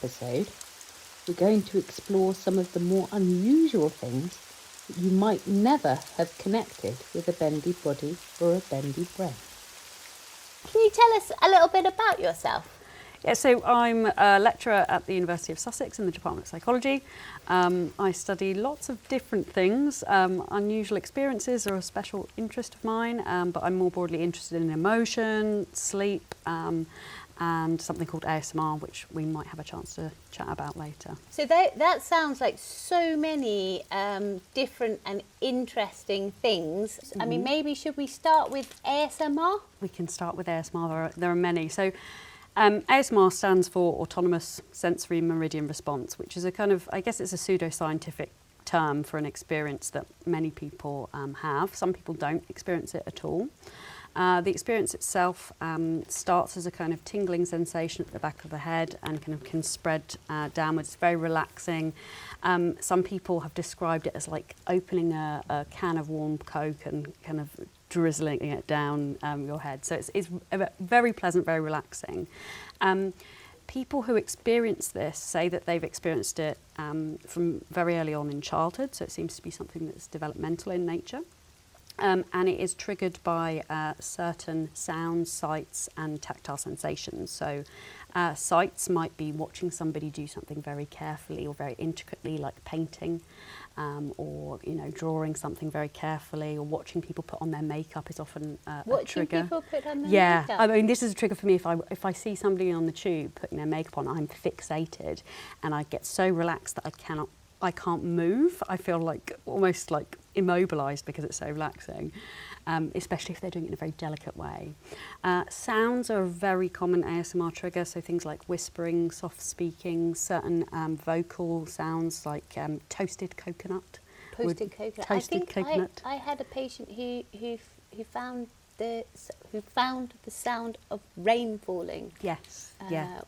episode, we're going to explore some of the more unusual things that you might never have connected with a bendy body or a bendy brain. Can you tell us a little bit about yourself? Yeah, so I'm a lecturer at the University of Sussex in the Department of Psychology. I study lots of different things. Unusual experiences are a special interest of mine, but I'm more broadly interested in emotion, sleep, and something called ASMR, which we might have a chance to chat about later. So that sounds like so many different and interesting things. Mm-hmm. I mean, maybe should we start with ASMR? We can start with ASMR. There are many. So ASMR stands for Autonomous Sensory Meridian Response, which is a kind of, I guess it's a pseudoscientific term for an experience that many people have. Some people don't experience it at all. The experience itself starts as a kind of tingling sensation at the back of the head and kind of can spread downwards. It's very relaxing. Some people have described it as like opening a can of warm Coke and kind of drizzling it down your head. So it's very pleasant, very relaxing. People who experience this say that they've experienced it from very early on in childhood, so it seems to be something that's developmental in nature. And it is triggered by certain sounds, sights and tactile sensations. So sights might be watching somebody do something very carefully or very intricately, like painting, or drawing something very carefully, or watching people put on their makeup is often a trigger. Watching people put on their makeup? Yeah, I mean, this is a trigger for me. If I see somebody on the tube putting their makeup on, I'm fixated and I get so relaxed that I can't move. I feel like almost like immobilised because it's so relaxing, especially if they're doing it in a very delicate way. Sounds are a very common ASMR trigger, so things like whispering, soft speaking, certain vocal sounds like toasted coconut. Toasted coconut. Toasted coconut. I had a patient who found the sound of rain falling. Yes,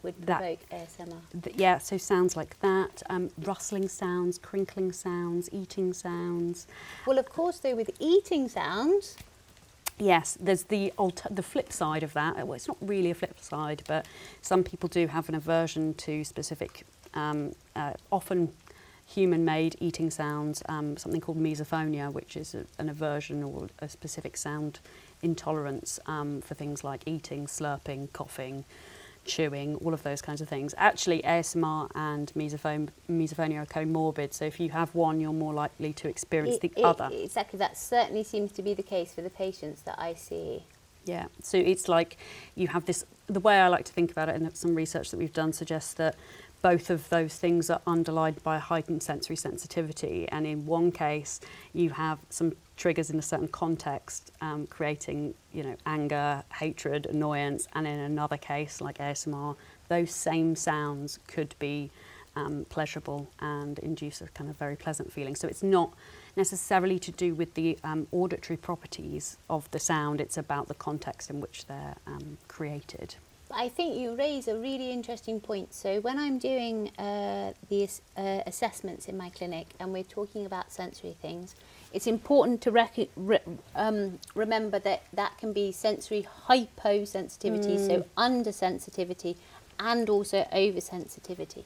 would provoke ASMR. Yeah, so sounds like that, rustling sounds, crinkling sounds, eating sounds. Well, of course, though, with eating sounds. Yes, there's the flip side of that. Well, it's not really a flip side, but some people do have an aversion to specific, often human-made eating sounds, something called misophonia, which is an aversion or a specific sound intolerance for things like eating, slurping, coughing, chewing, all of those kinds of things. Actually, ASMR and misophonia are comorbid, so if you have one, you're more likely to experience the other. Exactly, that certainly seems to be the case for the patients that I see. Yeah, so it's like you have this, the way I like to think about it, and some research that we've done suggests that both of those things are underlined by heightened sensory sensitivity, and in one case you have some triggers in a certain context creating anger, hatred, annoyance, and in another case like ASMR those same sounds could be pleasurable and induce a kind of very pleasant feeling. So it's not necessarily to do with the auditory properties of the sound, it's about the context in which they're created. I think you raise a really interesting point. So when I'm doing these assessments in my clinic and we're talking about sensory things, it's important to remember that can be sensory hyposensitivity, so undersensitivity, and also oversensitivity.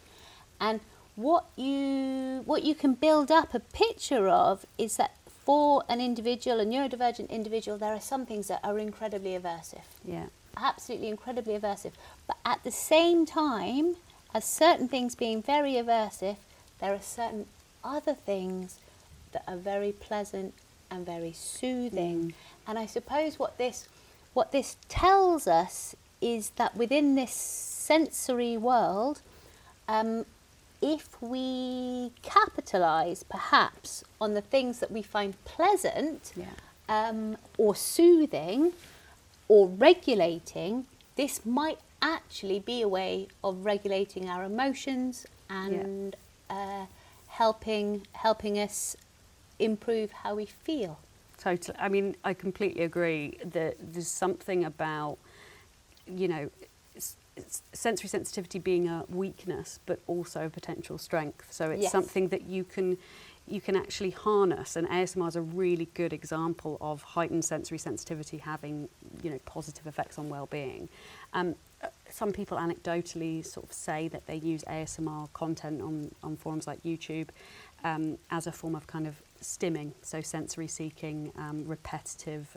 And what you can build up a picture of is that for an individual, a neurodivergent individual, there are some things that are incredibly aversive. Yeah. Absolutely incredibly aversive. But at the same time, as certain things being very aversive, there are certain other things that are very pleasant and very soothing. And I suppose what this tells us is that within this sensory world, if we capitalise perhaps on the things that we find pleasant or soothing or regulating, this might actually be a way of regulating our emotions and helping us improve how we feel. Totally. I mean, I completely agree that there's something about, sensory sensitivity being a weakness, but also a potential strength. So it's something that you can actually harness, and ASMR is a really good example of heightened sensory sensitivity having, positive effects on well-being. some people anecdotally sort of say that they use ASMR content on forums like YouTube as a form of kind of stimming, so sensory seeking, repetitive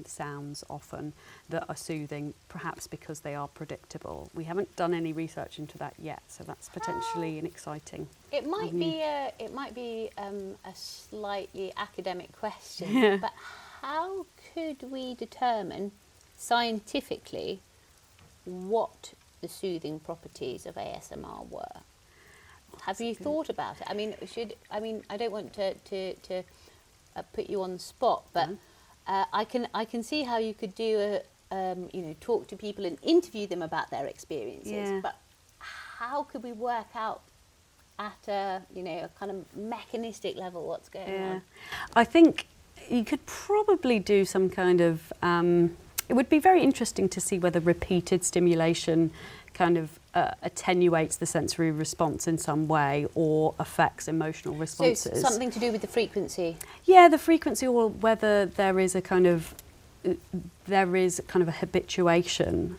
sounds often that are soothing, perhaps because they are predictable. We haven't done any research into that yet, so that's potentially an exciting. It might be a slightly academic question, but how could we determine scientifically what the soothing properties of ASMR were? Have you thought about it? I mean, I don't want to put you on the spot, but I can see how you could do talk to people and interview them about their experiences. Yeah. But how could we work out at a kind of mechanistic level what's going on? I think you could probably do some kind of. It would be very interesting to see whether repeated stimulation kind of attenuates the sensory response in some way or affects emotional responses. So something to do with the frequency? Yeah, the frequency, or whether there is a kind of a habituation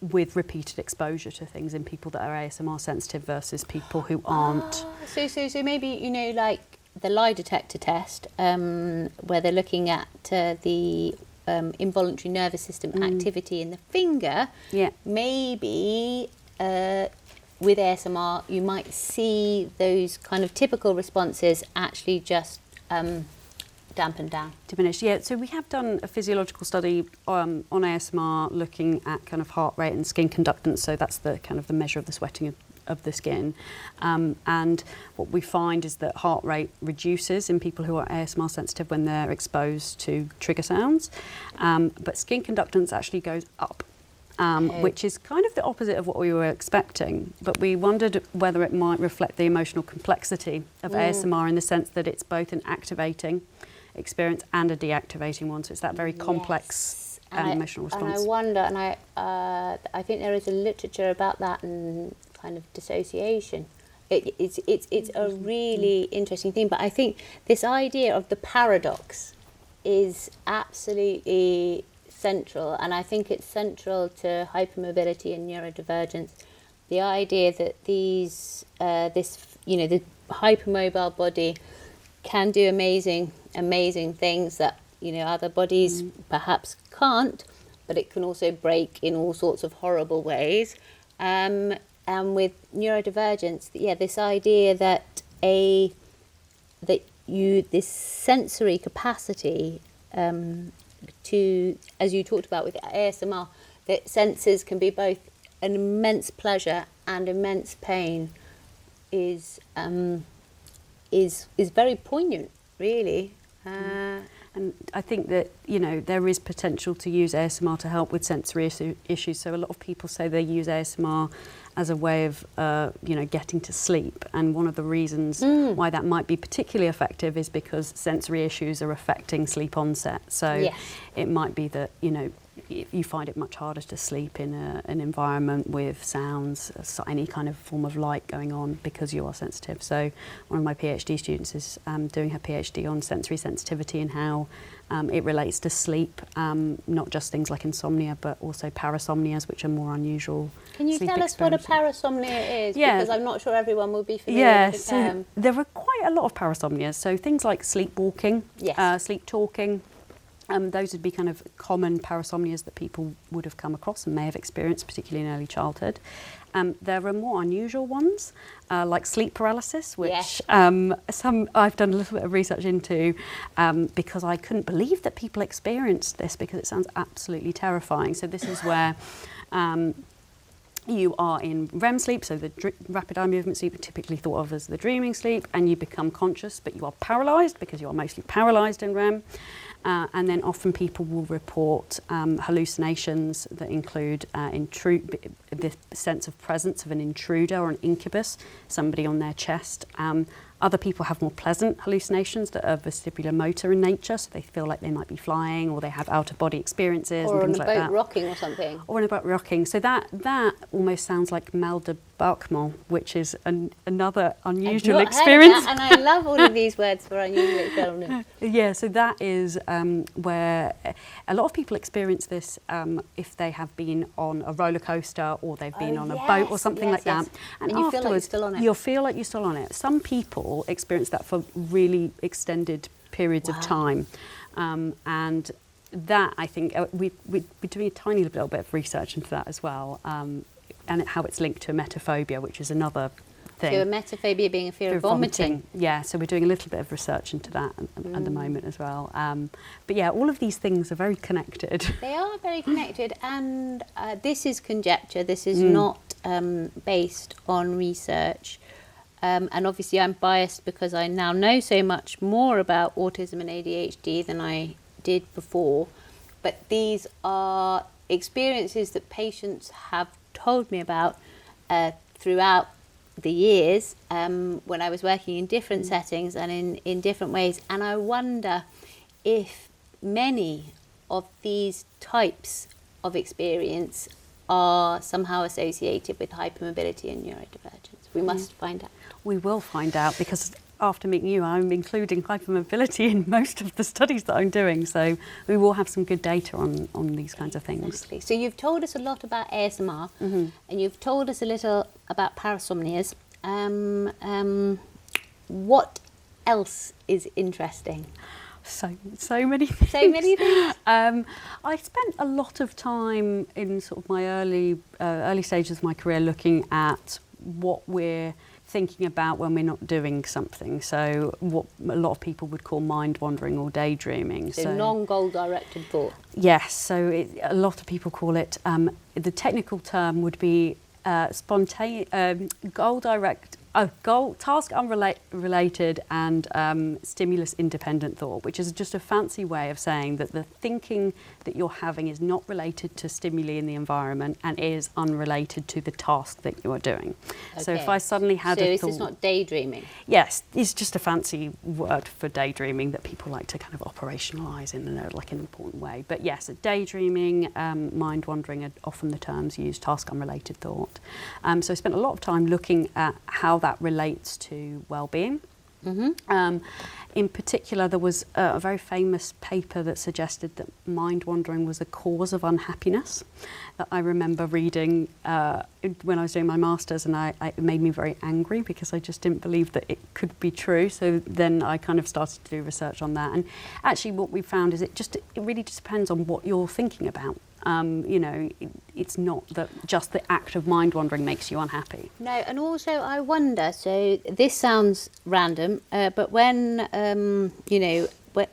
with repeated exposure to things in people that are ASMR sensitive versus people who aren't. So maybe, like the lie detector test, where they're looking at the involuntary nervous system activity in the finger. Yeah. Maybe with ASMR you might see those kind of typical responses actually just dampen down. Diminish, yeah. So we have done a physiological study on ASMR looking at kind of heart rate and skin conductance. So that's the kind of the measure of the sweating of the skin. And what we find is that heart rate reduces in people who are ASMR sensitive when they're exposed to trigger sounds. But skin conductance actually goes up. Which is kind of the opposite of what we were expecting. But we wondered whether it might reflect the emotional complexity of ASMR in the sense that it's both an activating experience and a deactivating one. So it's that very complex emotional response. And I wonder, and I think there is a literature about that and kind of dissociation. It's a really interesting thing. But I think this idea of the paradox is absolutely central, and I think it's central to hypermobility and neurodivergence. The idea that the hypermobile body can do amazing things that other bodies perhaps can't, but it can also break in all sorts of horrible ways. And with neurodivergence, this idea that this sensory capacity to, as you talked about with ASMR, that senses can be both an immense pleasure and immense pain is very poignant, really. And I think that, there is potential to use ASMR to help with sensory issues. So a lot of people say they use ASMR as a way of, getting to sleep. And one of the reasons why that might be particularly effective is because sensory issues are affecting sleep onset. So it might be that, you find it much harder to sleep in an environment with sounds, any kind of form of light going on because you are sensitive. So one of my PhD students is doing her PhD on sensory sensitivity and how it relates to sleep, not just things like insomnia, but also parasomnias, which are more unusual. Can you tell us what a parasomnia is? Yeah. Because I'm not sure everyone will be familiar with the term. So there are quite a lot of parasomnias. So things like sleepwalking, sleep talking, those would be kind of common parasomnias that people would have come across and may have experienced, particularly in early childhood. There are more unusual ones, like sleep paralysis, which I've done a little bit of research into because I couldn't believe that people experienced this because it sounds absolutely terrifying. So this is where you are in REM sleep, so the rapid eye movement sleep, typically thought of as the dreaming sleep, and you become conscious, but you are paralysed because you are mostly paralysed in REM. And then often people will report hallucinations that include the sense of presence of an intruder or an incubus, somebody on their chest. Other people have more pleasant hallucinations that are vestibular motor in nature, so they feel like they might be flying or they have out-of-body experiences and things like that. Or on a boat rocking or something. Or on a boat rocking. So that almost sounds like embarquement, which is another unusual I've not experience. heard of that, and I love all of these words for unusual experience. Yeah, so that is where a lot of people experience this if they have been on a roller coaster or they've been on a boat or something like that. And you feel like you're still on it. You'll feel like you're still on it. Some people experience that for really extended periods of time. And that, I think, we're doing a tiny little bit of research into that as well, and how it's linked to emetophobia, which is another thing. So emetophobia being a fear of vomiting. Yeah, so we're doing a little bit of research into that at the moment as well. But yeah, all of these things are very connected. They are very connected, and this is conjecture. This is not based on research. And obviously I'm biased because I now know so much more about autism and ADHD than I did before. But these are experiences that patients have told me about throughout the years when I was working in different settings and in different ways. And I wonder if many of these types of experience are somehow associated with hypermobility and neurodivergence. We must find out. We will find out, because after meeting you, I'm including hypermobility in most of the studies that I'm doing. So we will have some good data on these kinds of things. Exactly. So you've told us a lot about ASMR, and you've told us a little about parasomnias. What else is interesting? So many things. So many things. I spent a lot of time in sort of my early stages of my career looking at what we're thinking about when we're not doing something. So what a lot of people would call mind wandering or daydreaming. So non-goal directed thought. Yes. So a lot of people call it. The technical term would be spontaneous, task unrelated and stimulus independent thought, which is just a fancy way of saying that the thinking that you're having is not related to stimuli in the environment and is unrelated to the task that you are doing. Okay. So if I suddenly had a thought... So this is not daydreaming? Yes, it's just a fancy word for daydreaming that people like to kind of operationalise in like an important way. But yes, daydreaming, mind wandering are often the terms used, task unrelated thought. So I spent a lot of time looking at how that relates to well-being. In particular, there was a very famous paper that suggested that mind wandering was a cause of unhappiness that I remember reading when I was doing my master's, and it made me very angry because I just didn't believe that it could be true. So then I kind of started to do research on that, and actually what we found is it really just depends on what you're thinking about. It's not that just the act of mind wandering makes you unhappy. No, and also I wonder, so this sounds random, but when,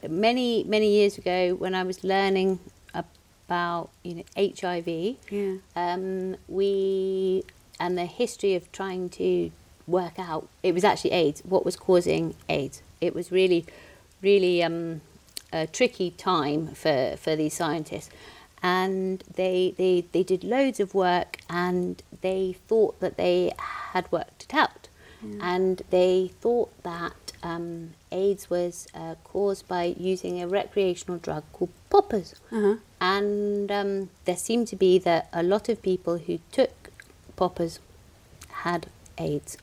many years ago when I was learning about, HIV, and the history of trying to work out, it was actually AIDS, what was causing AIDS. It was really, really a tricky time for these scientists. And they did loads of work, and they thought that they had worked it out. And they thought that AIDS was caused by using a recreational drug called poppers. And there seemed to be that a lot of people who took poppers had AIDS.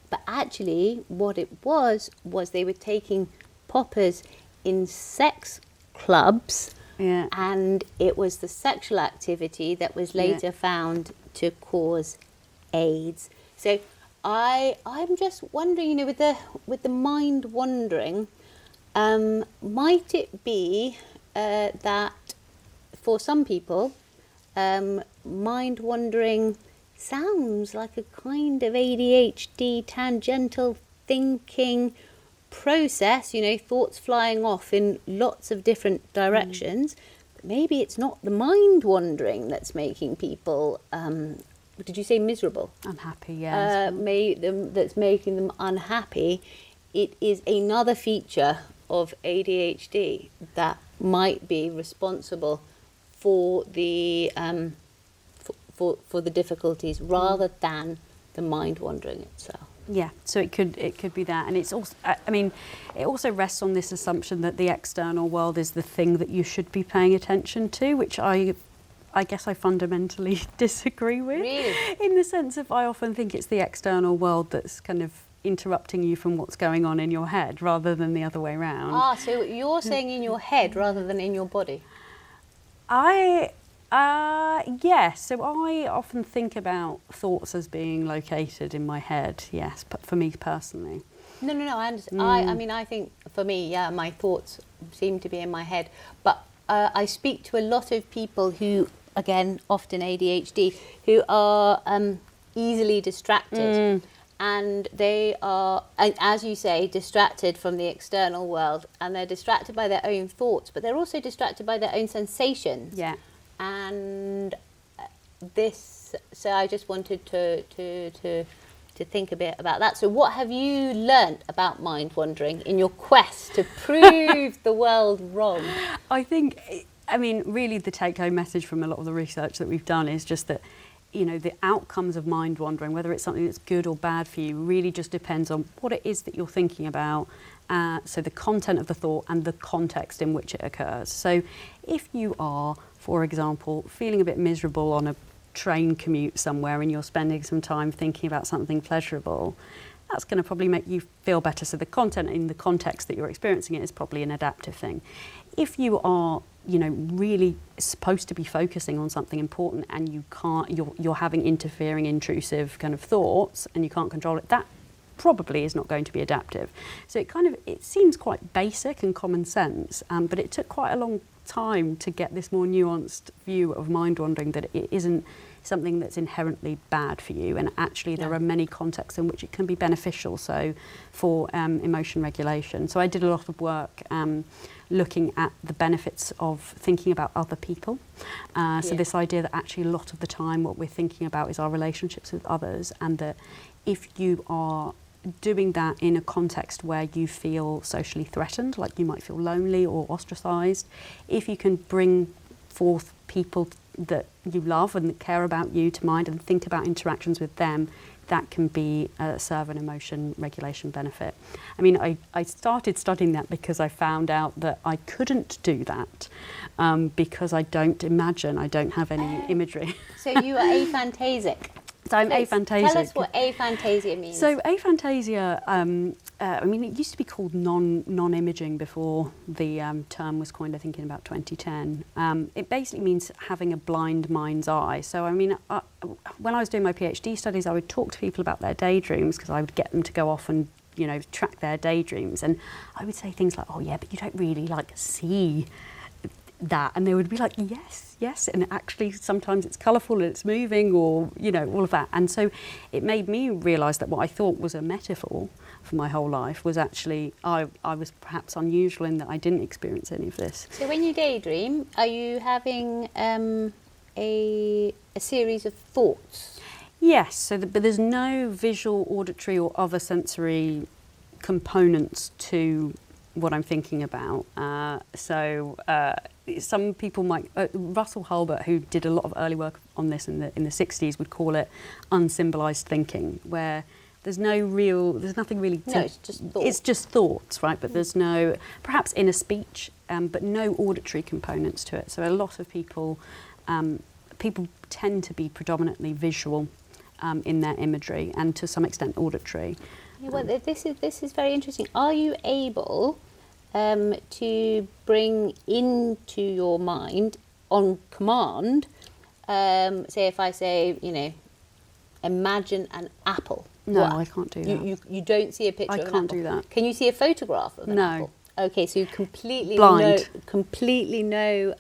But actually what it was they were taking poppers in sex clubs. Yeah. And it was the sexual activity that was later found to cause AIDS. So I'm just wondering, with the mind wandering, might it be that for some people, mind wandering sounds like a kind of ADHD tangential thinking process, thoughts flying off in lots of different directions. But maybe it's not the mind wandering that's making people, did you say miserable? Unhappy, yes. That's making them unhappy. It is another feature of ADHD that might be responsible for the for the difficulties rather than the mind wandering itself. Yeah, so it could be that, and it's also, it also rests on this assumption that the external world is the thing that you should be paying attention to, which I I guess I fundamentally disagree with. Really? In the sense of, I often think it's the external world that's kind of interrupting you from what's going on in your head rather than the other way around. Ah, so you're saying in your head rather than in your body? Yes, so I often think about thoughts as being located in my head, yes, but for me personally. No, I understand. I mean, I think for me, yeah, my thoughts seem to be in my head. But I speak to a lot of people who, again, often ADHD, who are easily distracted. And they are, as you say, distracted from the external world. And they're distracted by their own thoughts, but they're also distracted by their own sensations. Yeah. And so I just wanted to think a bit about that. So what have you learnt about mind wandering in your quest to prove the world wrong? I think, really the take-home message from a lot of the research that we've done is just that, the outcomes of mind wandering, whether it's something that's good or bad for you, really just depends on what it is that you're thinking about. So the content of the thought and the context in which it occurs. So if you are, for example, feeling a bit miserable on a train commute somewhere and you're spending some time thinking about something pleasurable, that's going to probably make you feel better. So the content in the context that you're experiencing it is probably an adaptive thing. If you are, really supposed to be focusing on something important and you can't, you're having interfering, intrusive kind of thoughts and you can't control it, that probably is not going to be adaptive. So it seems quite basic and common sense, but it took quite a long time to get this more nuanced view of mind wandering, that it isn't something that's inherently bad for you, and actually there are many contexts in which it can be beneficial, so for emotion regulation. So I did a lot of work looking at the benefits of thinking about other people. So this idea that actually a lot of the time what we're thinking about is our relationships with others, and that if you are doing that in a context where you feel socially threatened, like you might feel lonely or ostracised, if you can bring forth people that you love and that care about you to mind and think about interactions with them, that can be serve an emotion regulation benefit. I started studying that because I found out that I couldn't do that because I don't have any imagery. So you are aphantasic. So I'm aphantasic. Tell us what aphantasia means. So aphantasia, it used to be called non-imaging before the term was coined, I think in about 2010. It basically means having a blind mind's eye. So when I was doing my PhD studies, I would talk to people about their daydreams because I would get them to go off and track their daydreams. And I would say things like, oh yeah, but you don't really see that, and they would be like, yes, and actually sometimes it's colourful and it's moving, or all of that. And so it made me realise that what I thought was a metaphor for my whole life was actually I was perhaps unusual in that I didn't experience any of this. So when you daydream, are you having a series of thoughts? Yes, but there's no visual, auditory or other sensory components to what I'm thinking about. Some people might, Russell Hulbert, who did a lot of early work on this in the 60s, would call it unsymbolised thinking, where there's nothing really. It's just thoughts. It's just thoughts, right? But there's no, perhaps inner speech, but no auditory components to it. So a lot of people tend to be predominantly visual in their imagery, and to some extent auditory. Yeah, well, this is very interesting. Are you able to bring into your mind on command, say if I say, imagine an apple? No, I can't do that. You don't see a picture of an apple? I can't do that. Can you see a photograph of an apple? Okay, so you completely no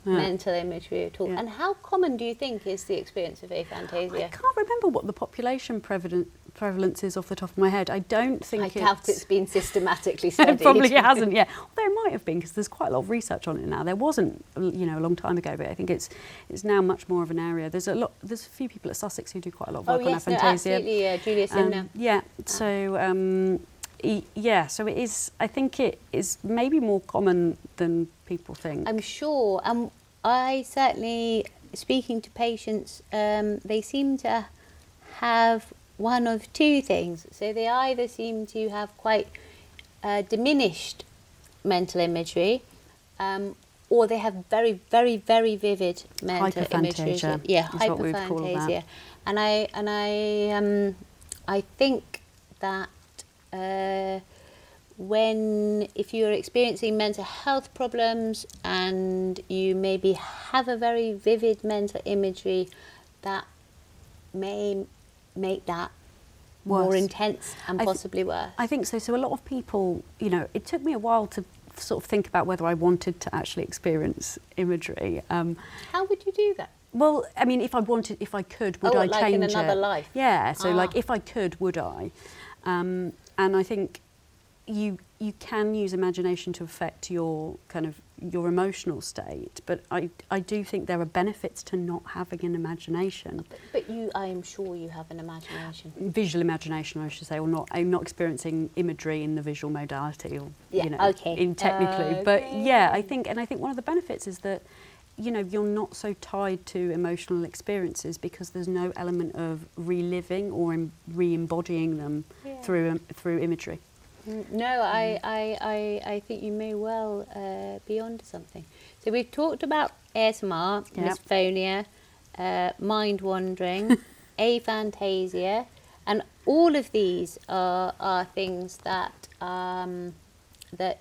mental imagery at all. Yeah. And how common do you think is the experience of aphantasia? I can't remember what the population prevalence is off the top of my head. I doubt it's been systematically studied. It probably hasn't, yeah. Although it might have been, because there's quite a lot of research on it now. There wasn't, a long time ago, but I think it's now much more of an area. There's a few people at Sussex who do quite a lot of work on aphantasia. Absolutely, Giulia Poerio. Yeah, so so it is. I think it is maybe more common than people think. I'm sure. I certainly, speaking to patients, they seem to have one of two things. So they either seem to have quite diminished mental imagery, or they have very, very, very vivid mental imagery. Hyperphantasia Yeah, is what we would call that. hyperphantasia. And I think that if you're experiencing mental health problems and you maybe have a very vivid mental imagery, that may make that more Worse. intense and possibly worse. I think so. So a lot of people, you know, it took me a while to sort of think about whether I wanted to actually experience imagery. How would you do that? Well, I mean, if I could, would I like change in it? another life? Yeah. So, like, if I could, would I? And I think you can use imagination to affect your kind of your emotional state, but I do think there are benefits to not having an imagination. But I am sure you have an imagination. Visual imagination, I should say, or not. I'm not experiencing imagery in the visual modality, or Yeah, you know, okay. in technically. But yeah, I think one of the benefits is that, you know, you're not so tied to emotional experiences because there's no element of reliving or re-embodying them through imagery. No, I think you may well be onto something. So we've talked about ASMR, dysphonia, mind wandering, aphantasia, and all of these are things that that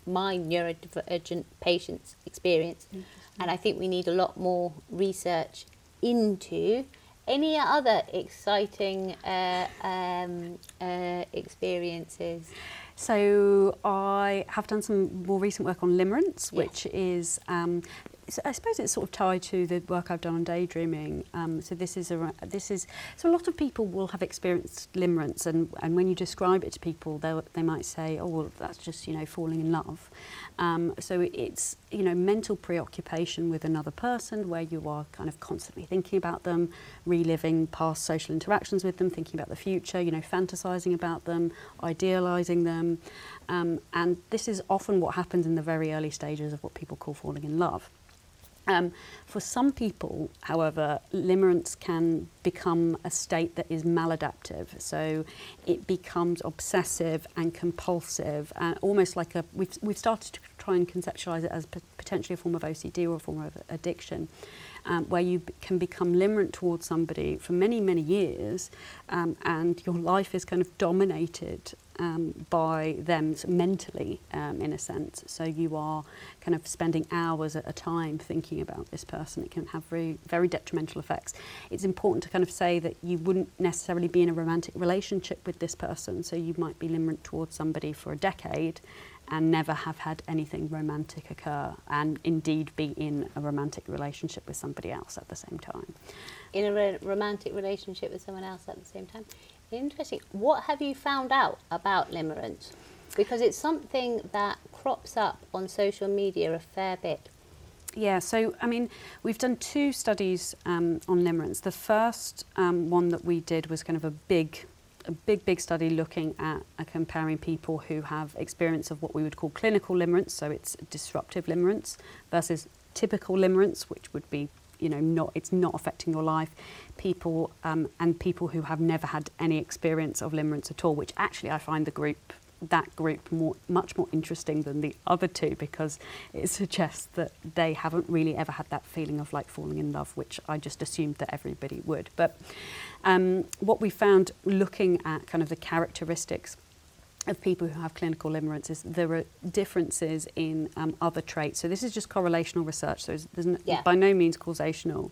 my neurodivergent patients experience, and I think we need a lot more research into. Any other exciting experiences? So I have done some more recent work on limerence, which is, so I suppose it's sort of tied to the work I've done on daydreaming. So so a lot of people will have experienced limerence, and when you describe it to people, they might say, oh, well, that's just, you know, falling in love. So it's, you know, mental preoccupation with another person where you are kind of constantly thinking about them, reliving past social interactions with them, thinking about the future, you know, fantasizing about them, idealizing them. And this is often what happens in the very early stages of what people call falling in love. For some people, however, limerence can become a state that is maladaptive. So it becomes obsessive and compulsive, almost like we've started to try and conceptualize it as potentially a form of OCD or a form of addiction, where you can become limerent towards somebody for many, many years, and your life is kind of dominated by them mentally, in a sense. So you are kind of spending hours at a time thinking about this person. It can have very, very detrimental effects. It's important to kind of say that you wouldn't necessarily be in a romantic relationship with this person. So you might be limerent towards somebody for a decade and never have had anything romantic occur, and indeed be in a romantic relationship with somebody else at the same time. In a romantic relationship with someone else at the same time? Interesting. What have you found out about limerence? Because it's something that crops up on social media a fair bit. Yeah, so I mean, we've done 2 studies on limerence. The first one that we did was kind of a big study looking at comparing people who have experience of what we would call clinical limerence, so it's disruptive limerence, versus typical limerence, which would be, you know, it's not affecting your life, people and people who have never had any experience of limerence at all, which actually I find that group much more interesting than the other 2, because it suggests that they haven't really ever had that feeling of like falling in love, which I just assumed that everybody would. But what we found looking at kind of the characteristics of people who have clinical limerence is there are differences in other traits. So this is just correlational research, so there's by no means causational.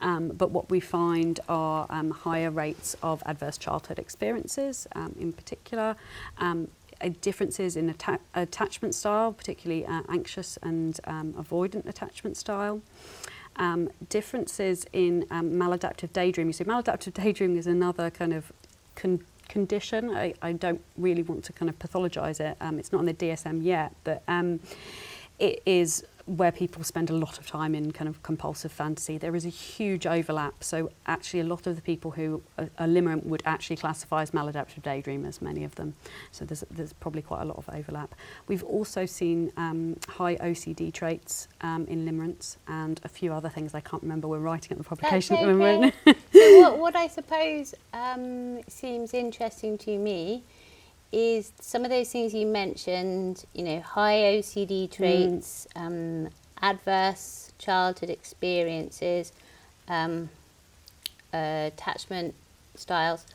But what we find are higher rates of adverse childhood experiences, in particular, differences in attachment style, particularly anxious and avoidant attachment style. Differences in maladaptive daydreaming. So maladaptive daydreaming is another kind of condition. I don't really want to kind of pathologise it. It's not on the DSM yet, but it is where people spend a lot of time in kind of compulsive fantasy. There is a huge overlap. So actually a lot of the people who are limerent would actually classify as maladaptive daydreamers, many of them. So there's probably quite a lot of overlap. We've also seen high OCD traits in limerence and a few other things I can't remember. We're writing at the publication at the moment. So what I suppose seems interesting to me is some of those things you mentioned, you know, high OCD traits, adverse childhood experiences, attachment styles,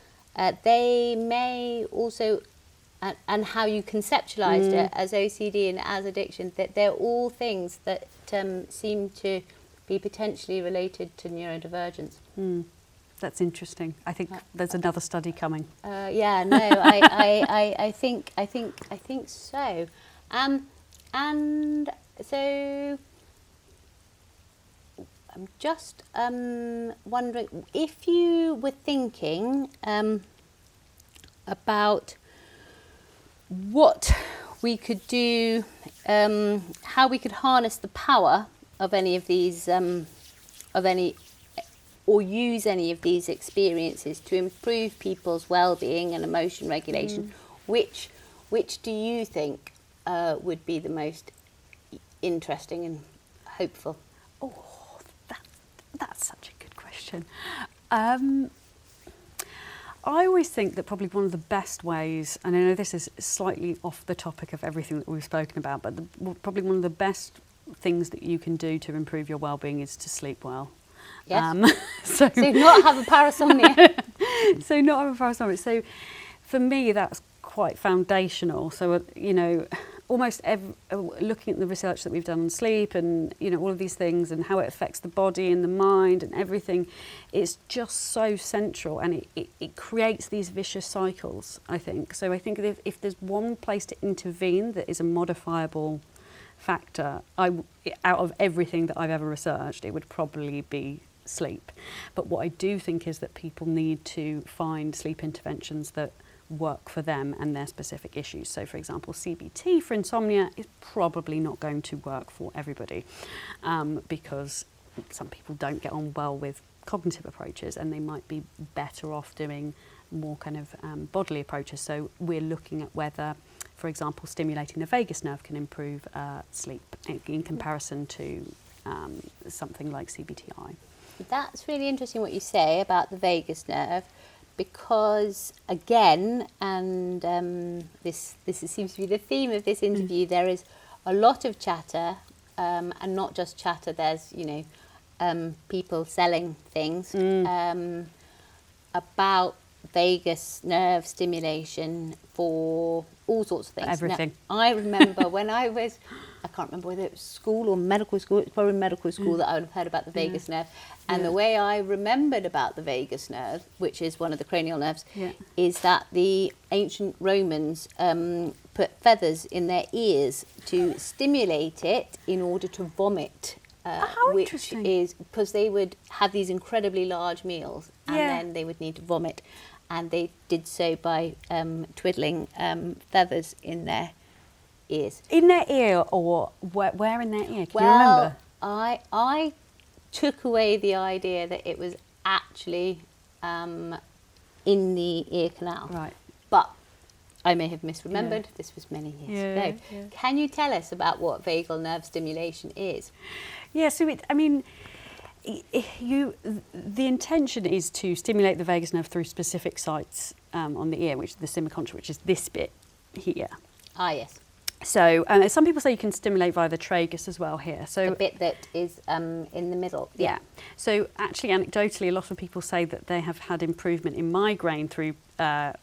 they may also, and how you conceptualised it as OCD and as addiction, that they're all things that seem to be potentially related to neurodivergence. That's interesting. I think there's another study coming. Yeah, no, I think so. And so I'm just wondering if you were thinking about what we could do, how we could harness the power of any of these, or use any of these experiences to improve people's well-being and emotion regulation. Which do you think would be the most interesting and hopeful? Oh, that's such a good question. I always think that probably one of the best ways, and I know this is slightly off the topic of everything that we've spoken about, but probably one of the best things that you can do to improve your well-being is to sleep well. Yes. So not have a parasomnia. So not have a parasomnia. So for me, that's quite foundational. So, you know, almost looking at the research that we've done on sleep and, you know, all of these things and how it affects the body and the mind and everything, it's just so central, and it creates these vicious cycles, I think. So I think if there's one place to intervene that is a modifiable factor, out of everything that I've ever researched, it would probably be sleep. But what I do think is that people need to find sleep interventions that work for them and their specific issues. So for example, CBT for insomnia is probably not going to work for everybody, because some people don't get on well with cognitive approaches, and they might be better off doing more kind of bodily approaches. So we're looking at whether, for example, stimulating the vagus nerve can improve sleep in comparison to something like CBTI. That's really interesting what you say about the vagus nerve, because again, and this seems to be the theme of this interview, there is a lot of chatter, and not just chatter, there's, you know, people selling things about vagus nerve stimulation for all sorts of things. Everything. Now, I remember when I can't remember whether it was school or medical school, it's probably medical school that I would have heard about the vagus nerve. And the way I remembered about the vagus nerve, which is one of the cranial nerves, is that the ancient Romans put feathers in their ears to stimulate it in order to vomit. Which interesting. is because they would have these incredibly large meals and then they would need to vomit, and they did so by twiddling feathers in their ears. In their ear, or where in their ear? Can you remember? I took away the idea that it was actually in the ear canal. Right. But I may have misremembered. This was many years ago. Yeah. Can you tell us about what vagal nerve stimulation is? Yeah, so the intention is to stimulate the vagus nerve through specific sites on the ear, which is the semicontra, which is this bit here. Ah, yes. So some people say you can stimulate via the tragus as well here. So the bit that is in the middle. Yeah. So actually, anecdotally, a lot of people say that they have had improvement in migraine through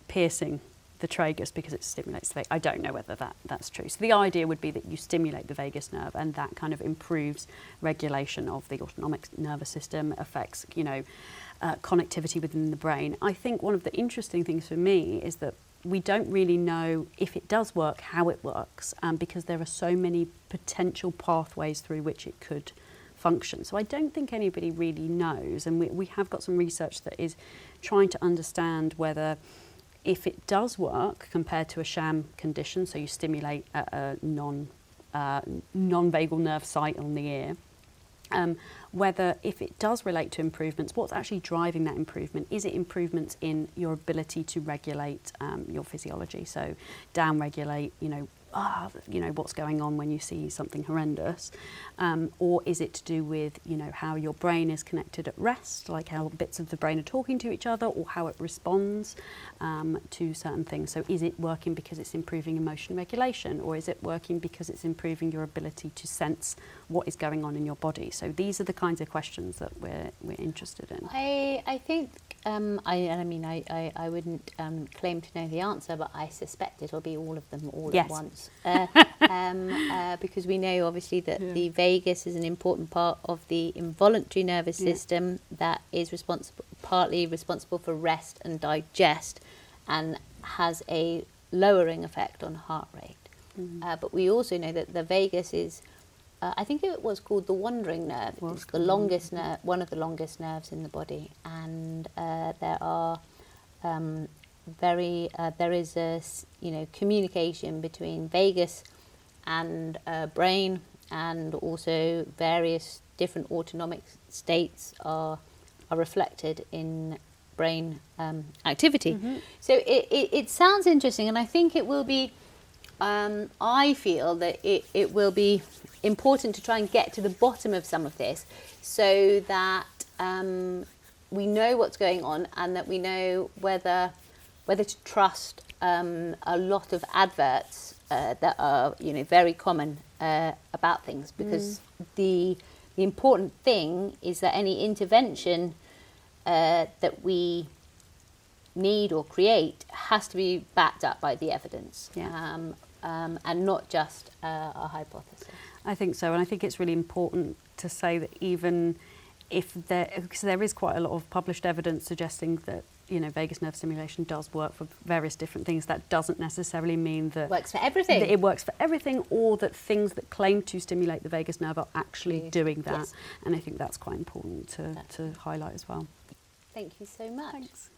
piercing the tragus because it stimulates the vagus. I don't know whether that's true. So the idea would be that you stimulate the vagus nerve, and that kind of improves regulation of the autonomic nervous system, affects, you know, connectivity within the brain. I think one of the interesting things for me is that we don't really know if it does work, how it works, because there are so many potential pathways through which it could function. So I don't think anybody really knows, and we have got some research that is trying to understand whether, if it does work compared to a sham condition, so you stimulate a non-vagal nerve site on the ear, whether if it does relate to improvements, what's actually driving that improvement? Is it improvements in your ability to regulate your physiology? So down-regulate, you know, what's going on when you see something horrendous, or is it to do with, how your brain is connected at rest, like how bits of the brain are talking to each other, or how it responds to certain things. So is it working because it's improving emotion regulation, or is it working because it's improving your ability to sense what is going on in your body? So these are the kinds of questions that we're interested in. I think I wouldn't claim to know the answer, but I suspect it'll be all of them all Yes. at once. Because we know obviously that the vagus is an important part of the involuntary nervous system that is partly responsible for rest and digest, and has a lowering effect on heart rate. But we also know that the vagus is, I think it was called the wandering nerve. It's the longest nerve, one of the longest nerves in the body, and there is a communication between vagus and brain, and also various different autonomic states are reflected in brain activity. So it sounds interesting, and I think it will be. I feel that it will be important to try and get to the bottom of some of this, so that we know what's going on, and that we know whether to trust a lot of adverts that are very common about things, because the important thing is that any intervention that we need or create has to be backed up by the evidence, and not just a hypothesis. I think so, and I think it's really important to say that even if because there is quite a lot of published evidence suggesting that vagus nerve stimulation does work for various different things, that doesn't necessarily mean that works for everything. That it works for everything, or that things that claim to stimulate the vagus nerve are actually doing that. Yes. And I think that's quite important to highlight as well. Thank you so much. Thanks.